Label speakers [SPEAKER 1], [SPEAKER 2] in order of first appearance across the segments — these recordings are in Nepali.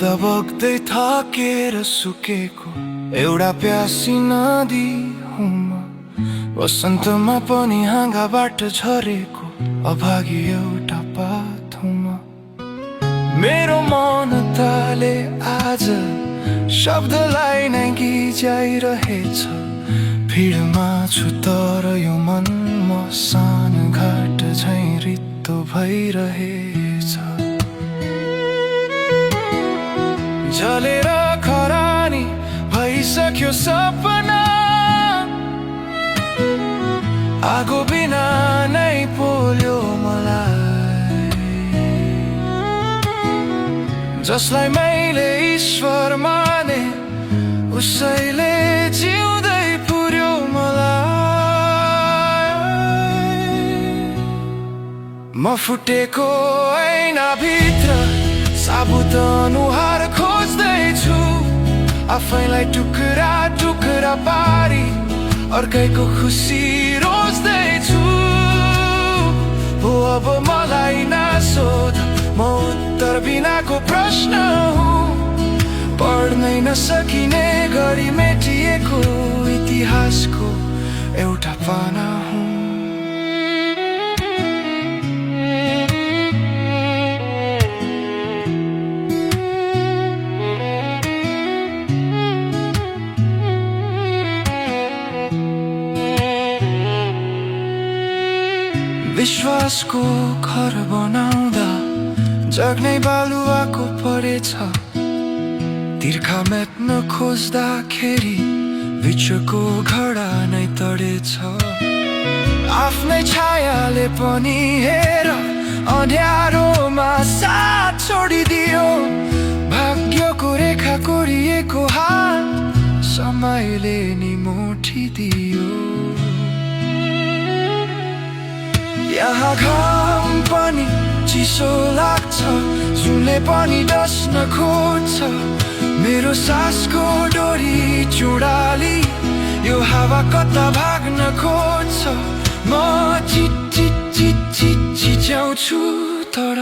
[SPEAKER 1] बग्दा बग्दै थाकेर सुकेको एउटा प्यासी नदी हुँ म। वसन्तमा पनि हाँगाबाट झरेको अभागी एउटा पात हुँ म। मेरो मन ताले आज शब्दलाई नै गिजाइरहेछ। भिडमा छु तर यो मन म सानो घाट झैँ रित्तो भइरहेछ। जलेर खरानी भइसक्यो सपना, आगो बिना नै पोल्यो मलाई। जसलाई मैले ईश्वर माने उसैले जिउँदै पुर्यो मलाई। म फुटेको ऐनाभित्र साबुत अनुहार खोज्दैछु। आफैलाई टुक्रा टुक्रा पारी अर्कैको खुसी रोज्दैछु। हो अब मलाई नसोध, म उत्तर बिनाको प्रश्न हुँ। पढ्नै नसकिने गरी मेटिएको इतिहासको एउटा पाना हुँ। विश्वासको घर बनाउँदा जग्नै बालुवाको परेछ। तिर्खा मेट्न खोज्दाखेरि बिचको घडा नै तडेछ। आफ्नै छायाले पनि हेर अँध्यारोमा साथ छोडिदियो। भाग्यको रेखा कोरिएको हात समयले नि मोठिदियो। यहाँ घाम पनि चिसो लाग्छ, सुनले पनि डस्न खोज्छ। मेरो सासको डोरी चुडाली यो हावा कता भाग्न खोज्छ। म चिच्याउँछु तर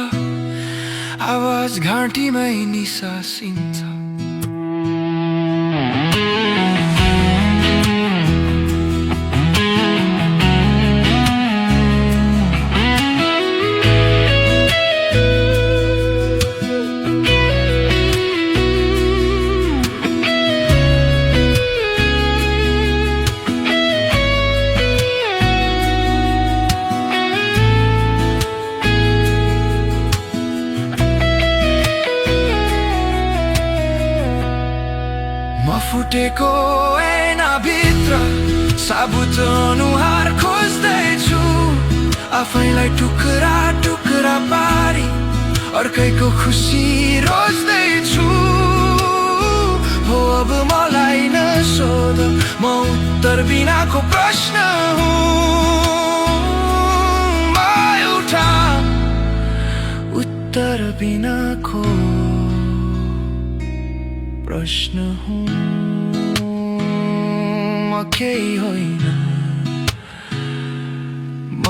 [SPEAKER 1] आवाज घाँटीमै निसासिन्छ। फुटेको ऐनाभित्र साबुत अनुहार खोज्दैछु। आफैलाई टुक्रा टुक्रा पारी अर्कैको खुसी रोज्दैछु। हो अब मलाई नसोध, म उत्तर बिनाको प्रश्न हुँ। म एउटा उत्तर बिनाको प्रश्न हुँ। म केही होइन, म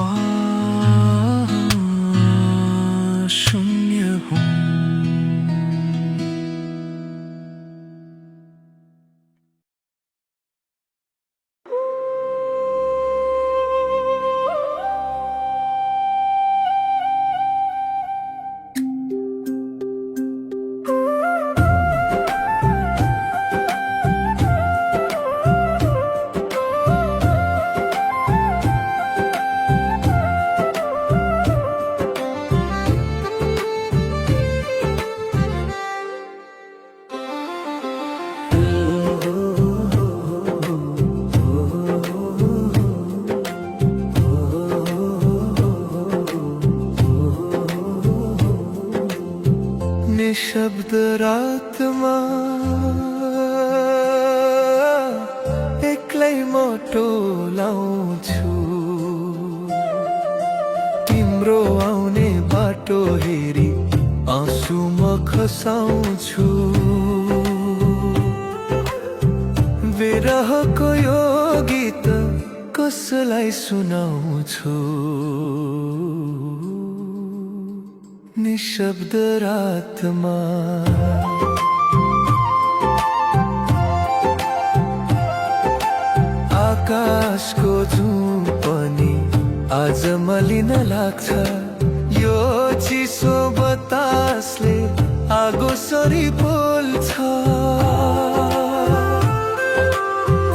[SPEAKER 1] शून्य हुँ। निशब्द रातमा एक्लै म टोलाउँछु। तिम्रो आउने बाटो हेरी आँसु म खसाउँछु। विरहको यो गीत कसलाई सुनाउँछु। निशब्द रातमा आज मलिन लाग्छ यो चिसो बतासले आगो सरी पोल्छ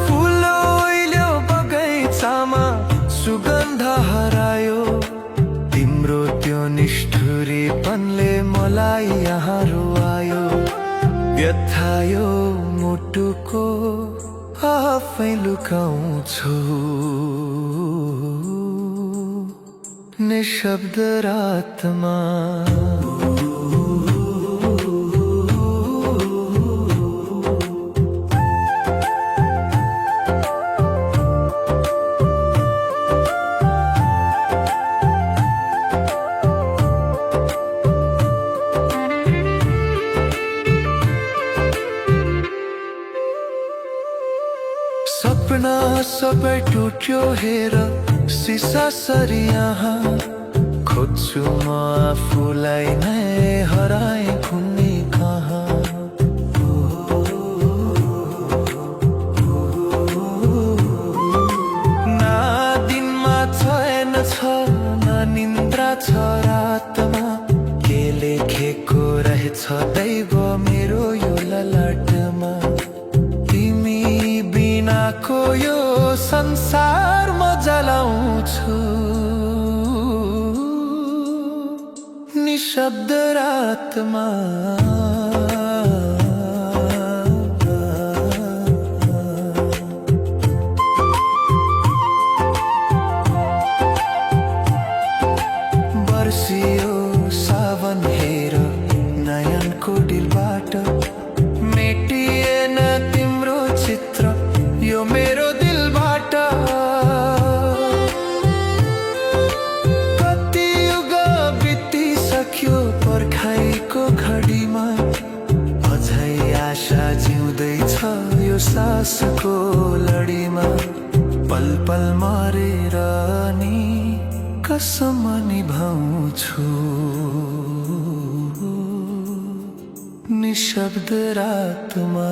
[SPEAKER 1] फुलो ओइल्यो बगैँचामा सुगन्ध हरायो तिम्रो त्यो निष्ठुरीपनले मलाई यहाँ रुवायो व्यथायो मुटुको आफै लुकाउँछु निशब्द रातमा सपना सबै टुट्यो हेर सिसा सरी यहाँ खोज्छु म आफूलाई नै हराए कुनै कहाँ न दिनमा चैन छ न निन्द्रा छ रातमा के लेखेको रहेछ दैव मेरो यो ललाटमा तिमी बिनाको यो संसार म जलाउँछु निशब्द रातमा बर्सियो सावन हेर नयनको दिलबाट मेटिएन तिम्रो चित्र यो मेरो दिलबाट कति युग बितिसक्यो पर्खाइको घडीमा अझै आशा जिउँदैछ यो सासको लडीमा पल पल मरेर नि कसम निभाउँछु निशब्द रातमा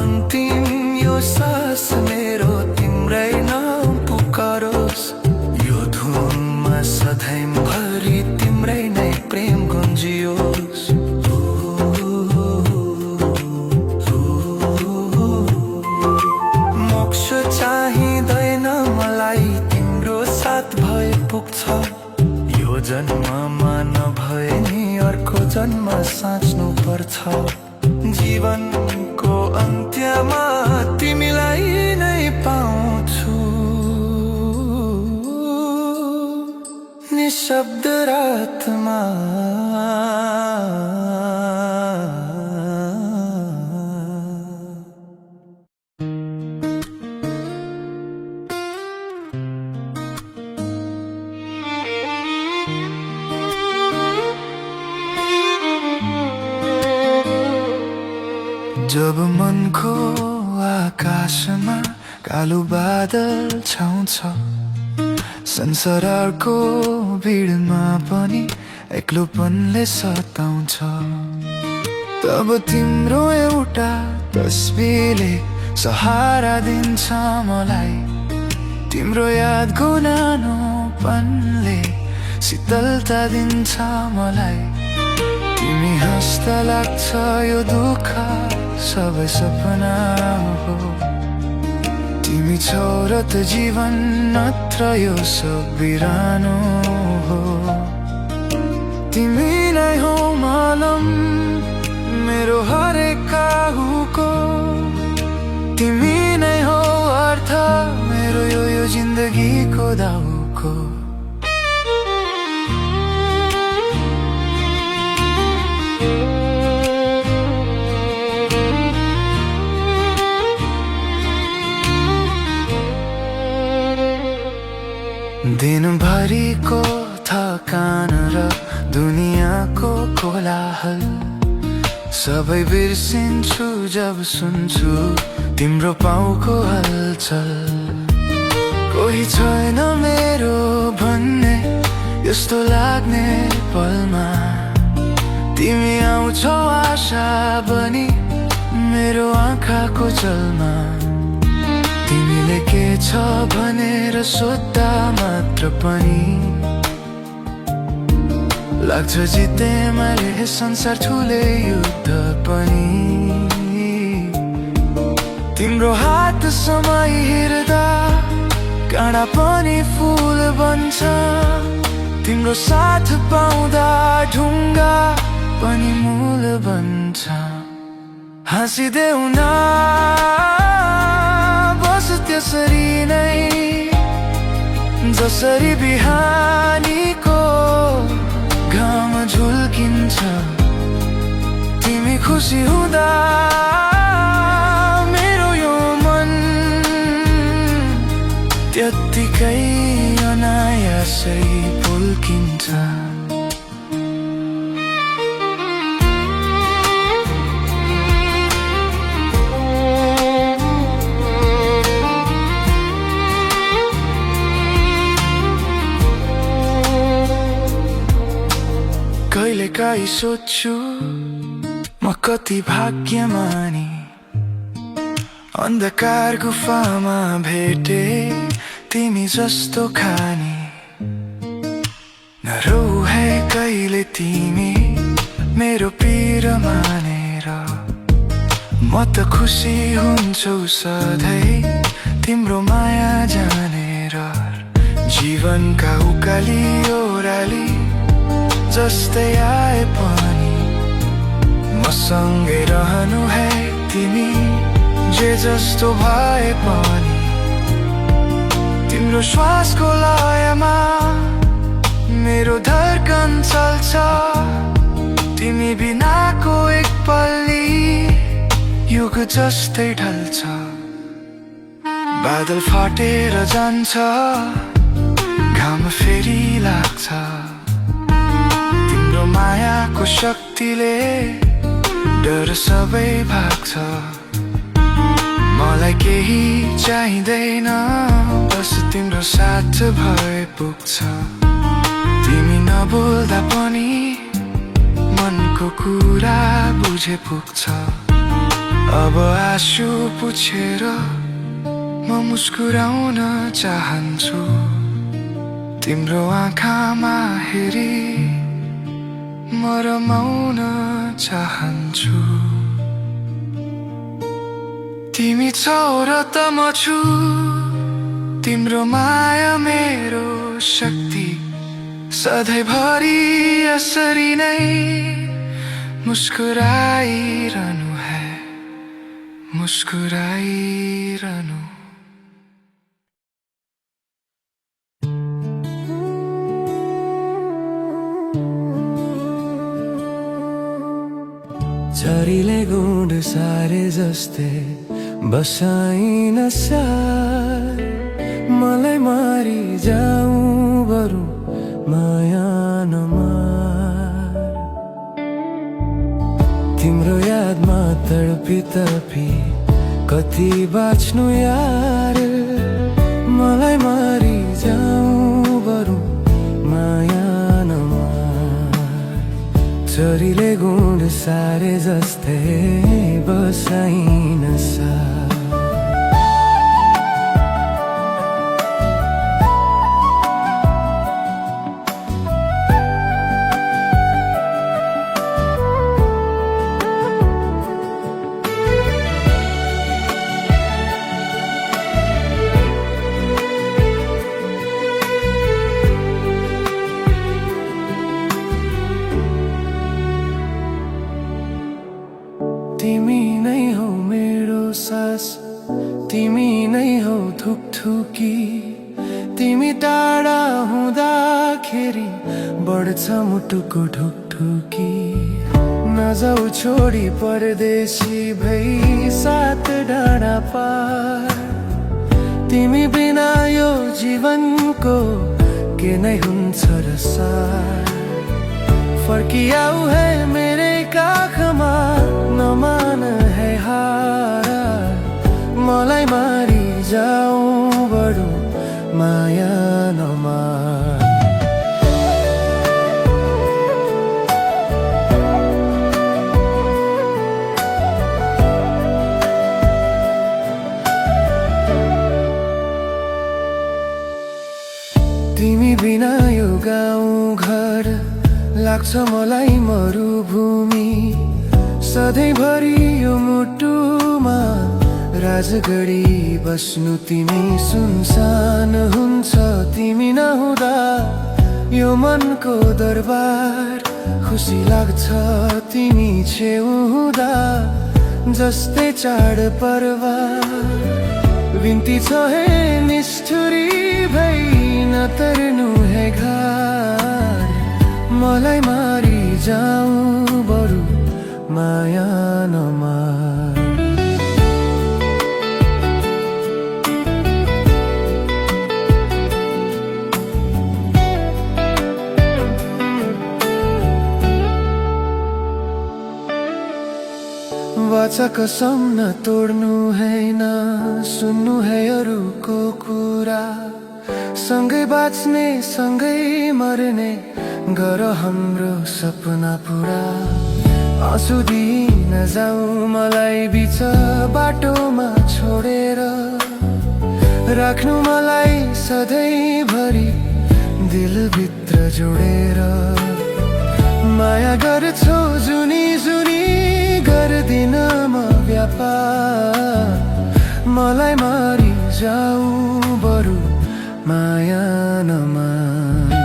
[SPEAKER 1] अन्तिम यो सास मेरो तिम्रै नाम पुकारोस् यो धुनमा सधैँभरि तिम्रै नै प्रेम गुन्जियोस् मोक्ष चाहिँदैन मलाई तिम्रो साथ भए पुग्छ यो जन्ममा नभए नि अर्को जन्म साँच्नु पर्छ जीवनको अन्त्यमा तिमीलाई नै पाउँछु निशब्द रातमा जब मनको आकाशमा कालो बादल छाउँछ संसारको भिडमा पनि एक्लोपनले सताउँछ तब तिम्रो एउटा तस्बिरले सहारा दिन्छ मलाई तिम्रो यादको नानोपनले शीतलता दिन्छ मलाई तिमी हाँस्दा लाग्छ यो दुःख सबै सपना हो तिमी छौ र त जीवन नत्र यो सब बिरानो हो तिमी नै हौ मालम मेरो हरेक काहुको तिमी नै हौ अर्थ मेरो यो जिन्दगीको दाउको दिनभरिको थकान र दुनियाँको कोलाहल सबै बिर्सिन्छु जब सुन्छु तिम्रो पाउको हलचल। कोही छैन मेरो भन्ने यस्तो लाग्ने पलमा तिमी आउँछौ आशा बनी मेरो आँखाको जलमा। तिमीले के छ भनेर सोध्दा मात्र पनि लाग्छ जिते मैले संसार ठुले युद्ध पनि। तिम्रो हात समय हेर्दा काँडा पनि फुल बन्छ, तिम्रो साथ पाउँदा ढुङ्गा पनि मूल बन्छ। हाँसिदेऊ न बस त्यसरी नै जसरी बिहानीको घाम झुल्किन्छ। तिमी खुसी हुँदा मेरो यो मन त्यत्तिकै अनायासै पुल्किन्छ। कहिलेकाहीँ सोच्छु म कति भाग्यमानी, अन्धकार गुफामा भेटे तिमी जस्तो खानी। नरौ है कहिले तिमी मेरो पीर मानेर, म त खुसी हुन्छु सधैँ तिम्रो माया जानेर। जीवनका उकाली ओह्राली जस्तै आए पनि मसँगै रहनु है तिमी जे जस्तो भए पनि। तिम्रो श्वासको लयमा मेरो धड्कन चल्छ, तिमी बिनाको एक पल्ली युग जस्तै ढल्छ। बादल फाटेर जान्छ घाम फेरि लाग्छ, तिम्रो मायाको शक्तिले डर सबै भाग्छ। मलाई केही चाहिँदैन बस तिम्रो साथ भए पुग्छ। तिमी नबोल्दा पनि मनको कुरा बुझे पुग्छ। अब आँसु पुछेर म मुस्कुराउन चाहन्छु, तिम्रो आँखामा हेरी म रमाउन चाहन्छु। तिमी छौ र त म छु, तिम्रो माया मेरो शक्ति सधैँभरि यसरी नै मुस्कुराइरहनु है, मुस्कुराइरहनु।
[SPEAKER 2] झरीले गुँड सारे जस्तै बसाइन सार, मलाई मारी जाऊँ बरु माया नमार। तिम्रो यादमा तडपी तडपी कति बाँच्नु यार, मलाई मारी जाऊँ बरु माया नमार। झरीले गुँड सारे जस्तै बसाइन सार। तिमी नै हौ मेरो सास, तिमी नै हौ थुकथुकी। तिमी टाढा हुँदाखेरि बढ्छ मुटुको ढुकढुकी। नजाऊ छोडी परदेशी भई सात डाँडा पार, तिमी बिना यो जीवनको के नै हुन्छ र सार फर्कियाऊ है मेरे काखमा नमान है हारा मलाई मारी जाऊ बडो माया नमार तिमी बिना यो गाउँ घर लाग्छ मलाई मरुभूमि सधैँभरि यो मुटुमा राजगढी बस्नु तिमी सुनसान हुन्छ तिमी नहुँदा यो मनको दरबार खुसी लाग्छ तिमी छेउ हुँदा जस्तै चाड पर्व बिन्ती छ हे निष्ठुरी भई नतर्नु है घर मलाई मारी जाऊ बरु माया नमार वाचा कसम न तोड्नु है न सुन्नु है अरूको कुरा सँगै बाँच्ने सँगै मर्ने गर हाम्रो सपना पुरा आँसु दिई नजाऊ मलाई बिच बाटोमा छोडेर राख्नु मलाई सधैँभरि दिलभित्र जोडेर माया गर्छौ जुनी जुनी गर्दिन म व्यापार मलाई मारी जाऊ बरु माया नमार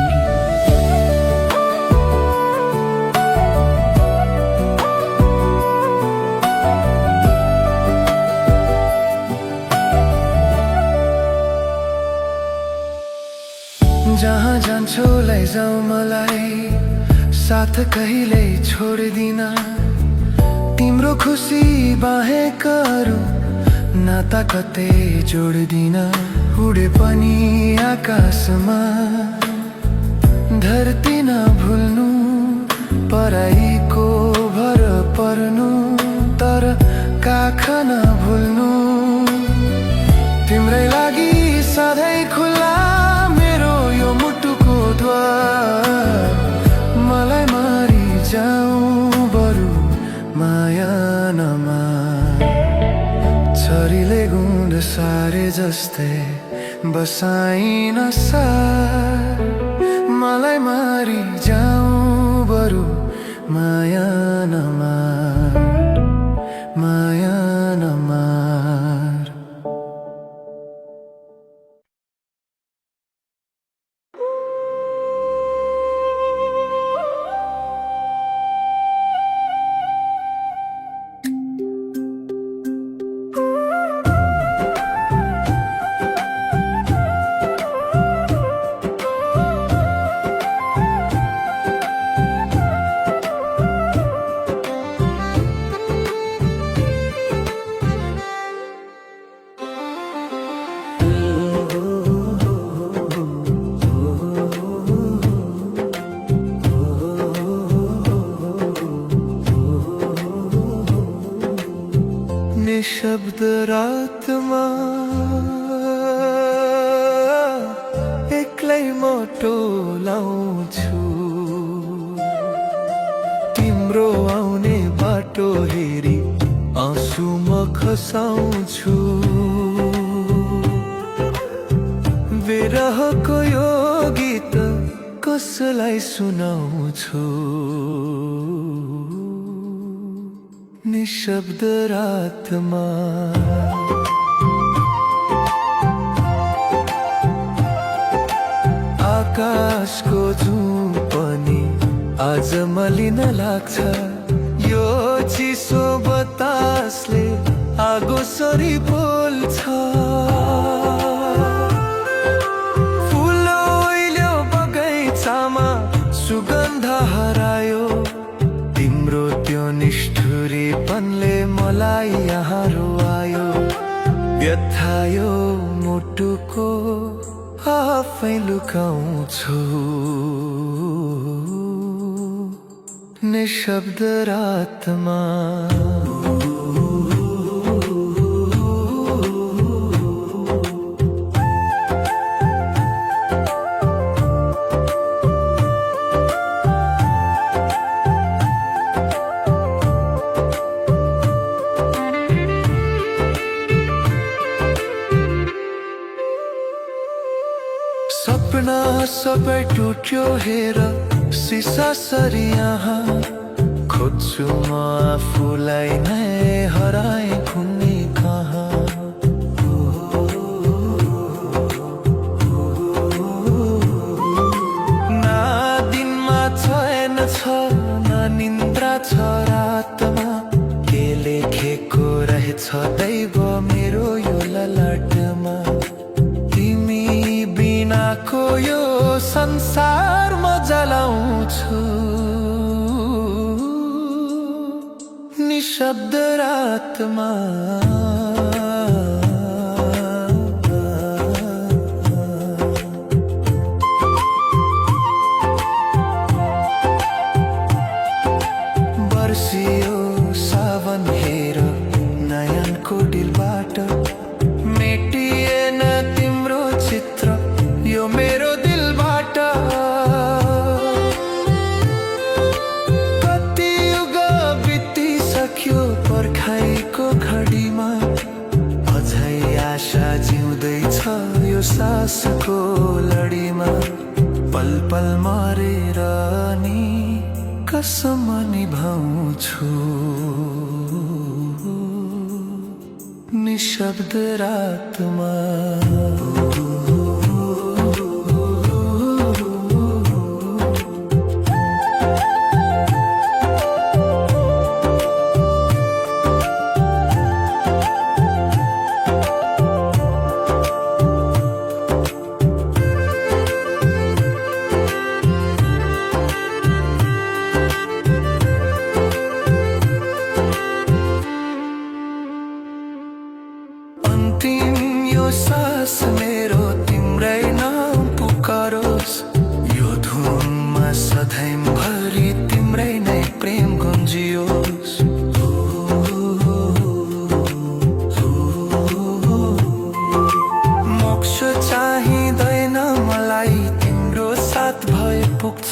[SPEAKER 2] जहाँ जान्छौ लैजाऊ मलाई साथ कहिल्यै छोड्दिन तिम्रो खुसी बाहेक अरू नाता कतै जोड्दिन उडे पनि आकाशमा धरती नभुल्नु पराईको भर पर्नु तर काख नभुल्नु तिम्रै लागि सधैँ खुला मेरो यो मुटुको द्वार मलाई मारी जाऊ बरु माया नमार छरीले गुन्ड सारे जस्तै बसाइन सार मलाई मारी जाऊ बरु माया नमार माया नमार निशब्द रातमा एक्लै म टोलाउँछु तिम्रो आउने बाटो हेरी आँसु म खसाउँछु विरहको यो गीत कसलाई सुनाउँछु निशब्द रातमा आकाशको जुन पनि आज मलिन लाग्छ यो चिसो बतासले आगो सरी बोल्छ फुलो ओइल्यो बगैँचामा सुगन्ध हरायो तिम्रो त्यो निष्ठुरीपनले मलाई यहाँ रुवायो व्यथायो मुटुको आफै लुकाउँछु निशब्द रातमा सपना सबै टुट्यो हेर सिसा सरी यहाँ खोज्छु म आफूलाई नै हराए घुम्ने कहाँ ना दिनमा चैन छ न निन्द्रा छ रातमा के लेखेको रहेछ दैव मेरो यो ललाटमा को यो संसार म जलाउँछु निशब्द रातमा बर्सियो सावन हेर नयनको दिलबाट मेटिएन तिम्रो चित्र यो मेरो दिलबाट कति युग बितिसक्यो पर्खाइको घडीमा अझै आशा जिउँदैछ यो सासको लडीमा पल पल मरेर नि कसम निभाउँछु निशब्द रातमा अन्तिम यो सास मेरो तिम्रै नाम पुकारोस् यो धुनमा सधैँभरि तिम्रै नै प्रेम गुन्जियोस् मोक्ष चाहिँदैन मलाई तिम्रो साथ भए पुग्छ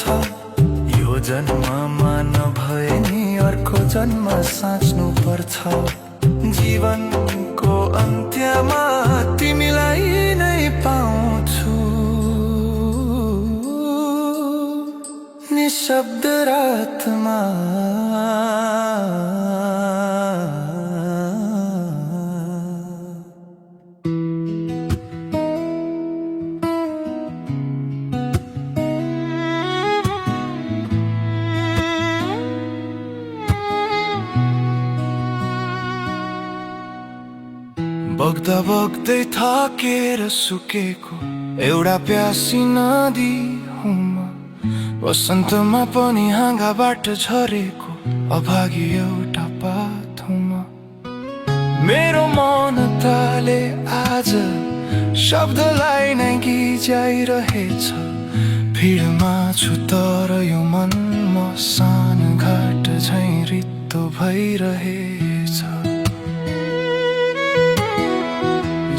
[SPEAKER 2] यो जन्ममा नभए नि अर्को जन्म साँच्नु पर्छ जीवनको अन्त्यमा तिमीलाई नै पाउँछु निशब्द रातमा बग्दा बग्दै थाकेर सुकेको एउटा प्यासी नदी हुँ म वसन्तमा पनि हाँगाबाट झरेको अभागी एउटा पात हुँ म मेरो मन ताले आज शब्दलाई नै गिजाइरहेछ भिडमा छु तर यो मन म सानो घाट झैँ रित्तो भइरहेछ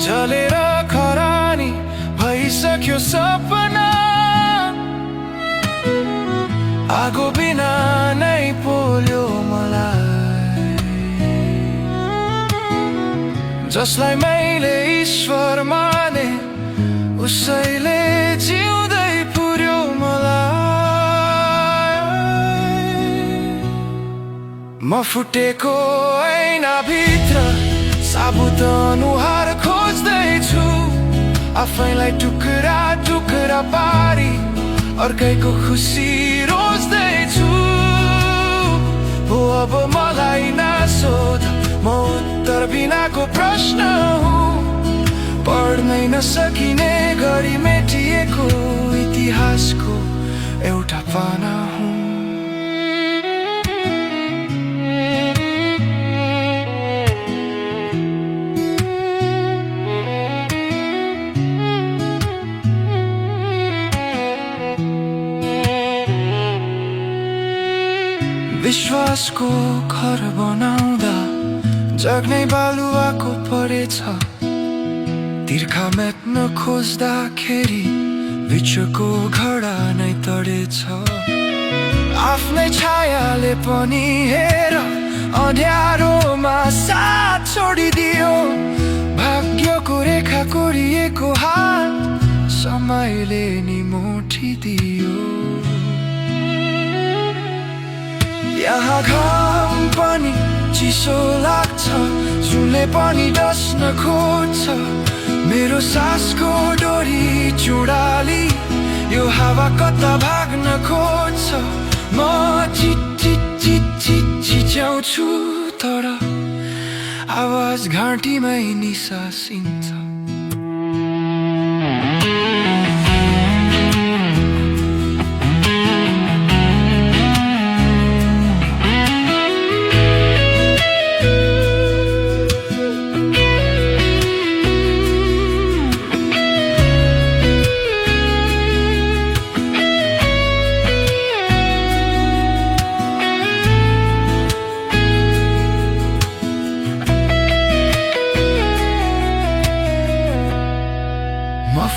[SPEAKER 2] जलेर खरानी भइसक्यो सपना आगो बिना नै पोल्यो मलाई जसलाई मैले ईश्वर माने उसैले जिउँदै पुर्यो मलाई म फुटेको ऐनाभित्र साबुत अनुहार खोज्दैछु आफैलाई टुक्रा टुक्रा पारी अर्कैको खुसी रोज्दैछु हो अब मलाई नसोध म उत्तर बिनाको प्रश्न हुँ पढ्नै नसकिने गरी मेटिएको इतिहासको एउटा पाना हुँ बाँसको घर बनाउँदा जग्नै बालुवाको परेछ तिर्खा मेट्न खोज्दाखेरि बिचको घडा नै तडेछ आफ्नै छायाले पनि हेर अँध्यारोमा साथ छोडिदियो भाग्यको रेखा कोरिएको हात समयले नि मोठिदियो यहाँ घाम पनि चिसो लाग्छ जुनले पनि डस्न खोज्छ मेरो सासको डोरी चुडाली यो हावा कता भाग्न खोज्छ म चिच्याउँछु तर आवाज घाँटीमै निसासिन्छ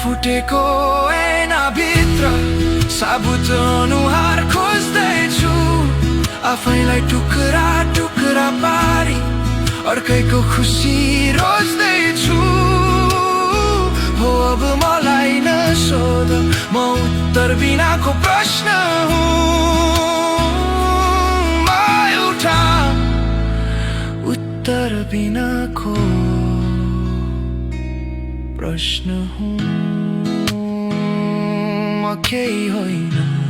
[SPEAKER 2] फुटेको ऐनाभित्र साबुत अनुहार खोज्दैछु आफैलाई टुक्रा टुक्रा पारी अर्कैको खुसी रोज्दैछु हो अब मलाई नसोध म उत्तर बिनाको प्रश्न हुँ म एउटा उत्तर बिनाको प्रश्न हुँ म केही होइन